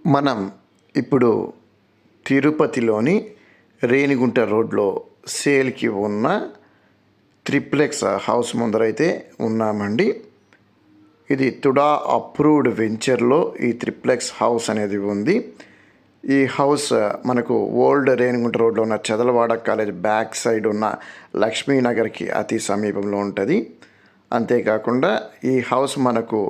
మనం ఇప్పుడు తిరుపతిలోని రేణిగుంట రోడ్లో సేల్కి ఉన్న త్రిప్లెక్స్ హౌస్ ముందరైతే ఉన్నామండి. ఇది తుడా అప్రూవ్డ్ వెంచర్లో ఈ త్రిప్లెక్స్ హౌస్ అనేది ఉంది. ఈ హౌస్ మనకు ఓల్డ్ రేణిగుంట రోడ్లో ఉన్న చదలవాడ కాలేజ్ బ్యాక్ సైడ్ ఉన్న లక్ష్మీనగర్కి అతి సమీపంలో ఉంటుంది. అంతేకాకుండా ఈ హౌస్ మనకు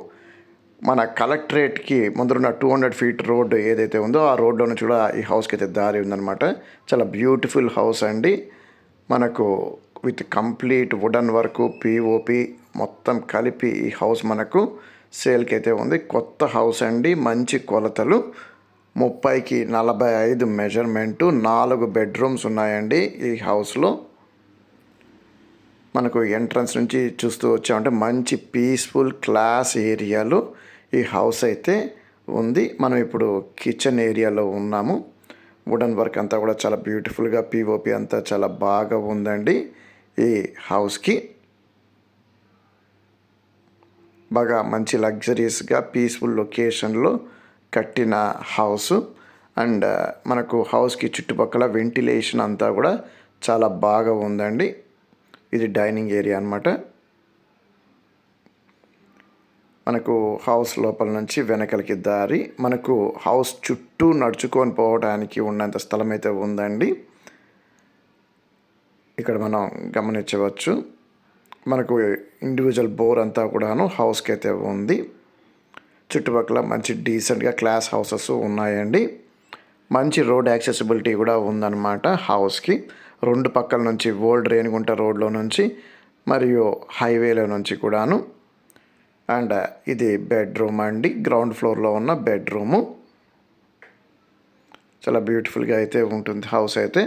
మన కలెక్టరేట్కి ముందరున్న 200 ఫీట్ రోడ్డు ఏదైతే ఉందో ఆ రోడ్లో నుంచి కూడా ఈ హౌస్కి అయితే దారి ఉందన్నమాట. చాలా బ్యూటిఫుల్ హౌస్ అండి. మనకు with complete wooden work, POP మొత్తం కలిపి ఈ హౌస్ మనకు సేల్కి అయితే ఉంది. కొత్త హౌస్ అండి, మంచి కొలతలు, 30కి 45 మెజర్మెంటు, 4 బెడ్రూమ్స్ ఉన్నాయండి ఈ హౌస్లో. మనకు ఎంట్రన్స్ నుంచి చూస్తూ వచ్చామంటే మంచి పీస్ఫుల్ క్లాస్ ఏరియాలో ఈ హౌస్ అయితే ఉంది. మనం ఇప్పుడు కిచెన్ ఏరియాలో ఉన్నాము. వుడన్ వర్క్ అంతా కూడా చాలా బ్యూటిఫుల్గా, పిఓపి అంతా చాలా బాగా ఉందండి ఈ హౌస్కి. బాగా మంచి లగ్జరీస్గా పీస్ఫుల్ లొకేషన్లో కట్టిన హౌస్. అండ్ మనకు హౌస్కి చుట్టుపక్కల వెంటిలేషన్ అంతా కూడా చాలా బాగా ఉందండి. ఇది డైనింగ్ ఏరియా అన్నమాట. మనకు హౌస్ లోపల నుంచి వెనకలకి దారి, మనకు హౌస్ చుట్టూ నడుచుకొని పోవడానికి ఉన్నంత స్థలం అయితే ఉందండి. ఇక్కడ మనం గమనించవచ్చు. మనకు ఇండివిజువల్ బోర్ అంతా కూడాను హౌస్కి అయితే ఉంది. చుట్టుపక్కల మంచి డీసెంట్గా క్లాస్ హౌసెస్ ఉన్నాయండి. మంచి రోడ్ యాక్సెసిబిలిటీ కూడా ఉందన్నమాట హౌస్కి. 2 పక్కల నుంచి ఓల్డ్ రేణిగుంట రోడ్లో నుంచి మరియు హైవేలో నుంచి కూడాను. అండ్ ఇది బెడ్రూమ్ అండి, గ్రౌండ్ ఫ్లోర్లో ఉన్న బెడ్రూము. చాలా బ్యూటిఫుల్గా అయితే ఉంటుంది హౌస్ అయితే.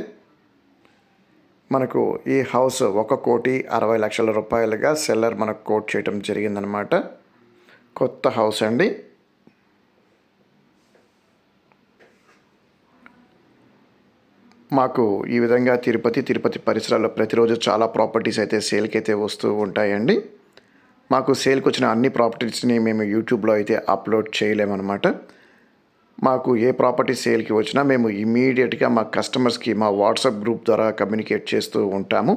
మనకు ఈ హౌస్ 1,60,00,000 రూపాయలుగా సెల్లర్ మనకు కోట్ చేయడం జరిగిందనమాట. కొత్త హౌస్ అండి. మాకు ఈ విధంగా తిరుపతి పరిసరాల్లో ప్రతిరోజు చాలా ప్రాపర్టీస్ అయితే సేల్కి అయితే వస్తూ ఉంటాయండి. మాకు సేల్కి వచ్చిన అన్ని ప్రాపర్టీస్ని మేము యూట్యూబ్లో అయితే అప్లోడ్ చేయలేమన్నమాట. మాకు ఏ ప్రాపర్టీ సేల్కి వచ్చినా మేము ఇమీడియట్గా మా కస్టమర్స్కి మా వాట్సాప్ గ్రూప్ ద్వారా కమ్యూనికేట్ చేస్తూ ఉంటాము.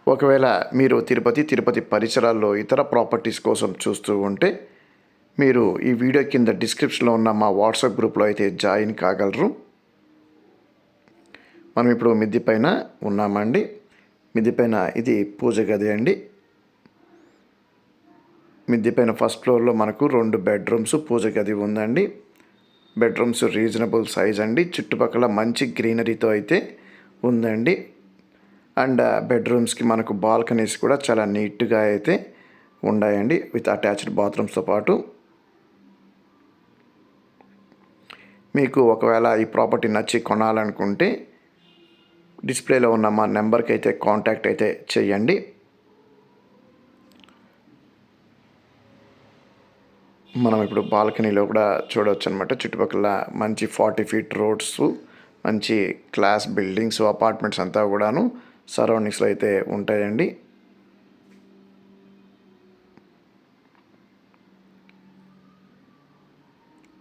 ఒకవేళ మీరు తిరుపతి పరిసరాల్లో ఇతర ప్రాపర్టీస్ కోసం చూస్తూ ఉంటే మీరు ఈ వీడియో కింద డిస్క్రిప్షన్లో ఉన్న మా వాట్సాప్ గ్రూప్లో అయితే జాయిన్ కాగలరు. మనం ఇప్పుడు మిద్దె పైన ఉన్నామండి. మిద్దె పైన ఇది పూజ గది అండి. మిద్దె పైన ఫస్ట్ ఫ్లోర్లో మనకు 2 బెడ్రూమ్స్, పూజ గది ఉందండి. బెడ్రూమ్స్ రీజనబుల్ సైజ్ అండి. చుట్టుపక్కల మంచి గ్రీనరీతో అయితే ఉందండి. అండ్ బెడ్రూమ్స్కి మనకు బాల్కనీస్ కూడా చాలా నీట్గా అయితే ఉన్నాయండి విత్ అటాచ్డ్ బాత్రూమ్స్తో పాటు. మీకు ఒకవేళ ఈ ప్రాపర్టీ నచ్చి కొనాలనుకుంటే డిస్ప్లేలో ఉన్న మా నెంబర్కి అయితే కాంటాక్ట్ అయితే చేయండి. మనం ఇప్పుడు బాల్కనీలో కూడా చూడవచ్చు అనమాట. చుట్టుపక్కల మంచి 40 ఫీట్ రోడ్స్, మంచి క్లాస్ బిల్డింగ్స్, అపార్ట్మెంట్స్ అంతా కూడాను సరౌండింగ్స్లో అయితే ఉంటాయండి.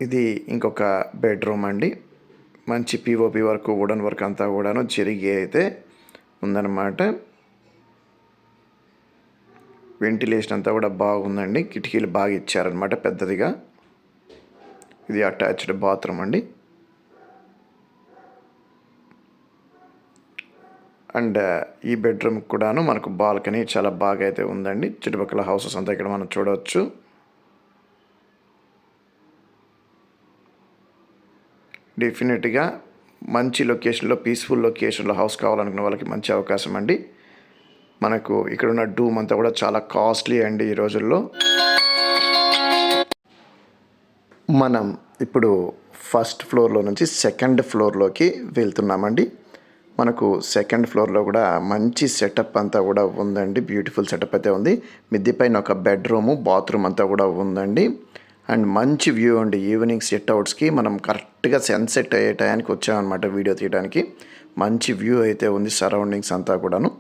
ఇది ఇంకొక బెడ్రూమ్ అండి. మంచి పిఓపి వర్క్, వుడన్ వర్క్ అంతా కూడాను జరిగి అయితే ఉందన్నమాట. వెంటిలేషన్ అంతా కూడా బాగుందండి. కిటికీలు బాగా ఇచ్చారనమాట పెద్దదిగా. ఇది అటాచ్డ్ బాత్రూమ్ అండి. అండ్ ఈ బెడ్రూమ్ కూడాను మనకు బాల్కనీ చాలా బాగా అయితే ఉందండి. చుట్టుపక్కల హౌసెస్ అంతా ఇక్కడ మనం చూడవచ్చు. డెఫినెట్గా మంచి లొకేషన్లో, పీస్ఫుల్ లొకేషన్లో హౌస్ కావాలనుకున్న వాళ్ళకి మంచి అవకాశం అండి. మనకు ఇక్కడున్న డూమ్ అంతా కూడా చాలా కాస్ట్లీ అండి ఈ రోజుల్లో. మనం ఇప్పుడు ఫస్ట్ ఫ్లోర్లో నుంచి సెకండ్ ఫ్లోర్లోకి వెళ్తున్నామండి. మనకు సెకండ్ ఫ్లోర్లో కూడా మంచి సెటప్ అంతా కూడా ఉందండి. బ్యూటిఫుల్ సెటప్ అయితే ఉంది. మిద్దె పైన ఒక బెడ్రూము, బాత్రూమ్ అంతా కూడా ఉందండి. అండ్ మంచి వ్యూ అండి. ఈవినింగ్ సెట్అవుట్స్కి మనం కరెక్ట్గా సన్సెట్ అయ్యే టయానికి వచ్చామన్నమాట వీడియో తీయడానికి. మంచి వ్యూ అయితే ఉంది సరౌండింగ్స్ అంతా కూడాను.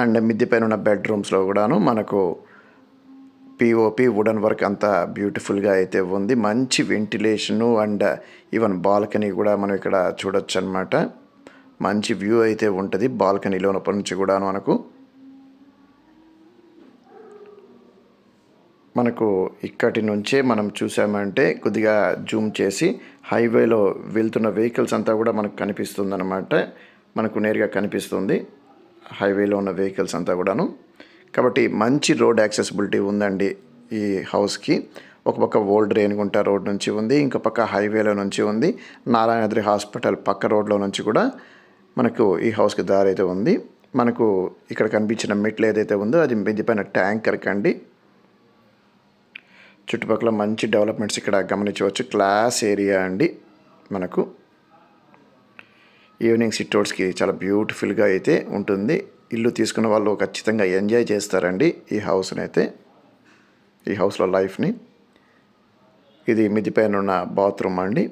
అండ్ మిద్దె పైన ఉన్న బెడ్రూమ్స్లో కూడాను మనకు పిఓపి వుడెన్ వర్క్ అంతా బ్యూటిఫుల్గా అయితే ఉంది. మంచి వెంటిలేషను అండ్ ఈవెన్ బాల్కనీ కూడా మనం ఇక్కడ చూడొచ్చు అనమాట. మంచి వ్యూ అయితే ఉంటుంది బాల్కనీలో నుంచి కూడా మనకు ఇక్కడి నుంచే మనం చూసామంటే కొద్దిగా జూమ్ చేసి హైవేలో వెళ్తున్న వెహికల్స్ అంతా కూడా మనకు కనిపిస్తుంది అనమాట. మనకు నేరుగా కనిపిస్తుంది హైవేలో ఉన్న వెహికల్స్ అంతా కూడాను. కాబట్టి మంచి రోడ్ యాక్సెసిబిలిటీ ఉందండి ఈ హౌస్కి. ఒక పక్క ఓల్డ్ రేణిగుంట రోడ్ నుంచి ఉంది, ఇంకో పక్క హైవేలో నుంచి ఉంది. నారాయణాద్రి హాస్పిటల్ పక్క రోడ్లో నుంచి కూడా మనకు ఈ హౌస్కి దారి అయితే ఉంది. మనకు ఇక్కడ కనిపించిన మెట్లు ఏదైతే ఉందో అది మిద్దిపైన ట్యాంకర్ కండి. చుట్టుపక్కల మంచి డెవలప్మెంట్స్ ఇక్కడ గమనించవచ్చు. క్లాస్ ఏరియా అండి. మనకు ఈవినింగ్ సిట్అవుట్స్కి చాలా బ్యూటిఫుల్గా అయితే ఉంటుంది. ఇల్లు తీసుకున్న వాళ్ళు ఖచ్చితంగా ఎంజాయ్ చేస్తారండి ఈ హౌస్ని అయితే, ఈ హౌస్లో లైఫ్ని. ఇది మిద్ది పైన ఉన్న బాత్రూమ్ అండి.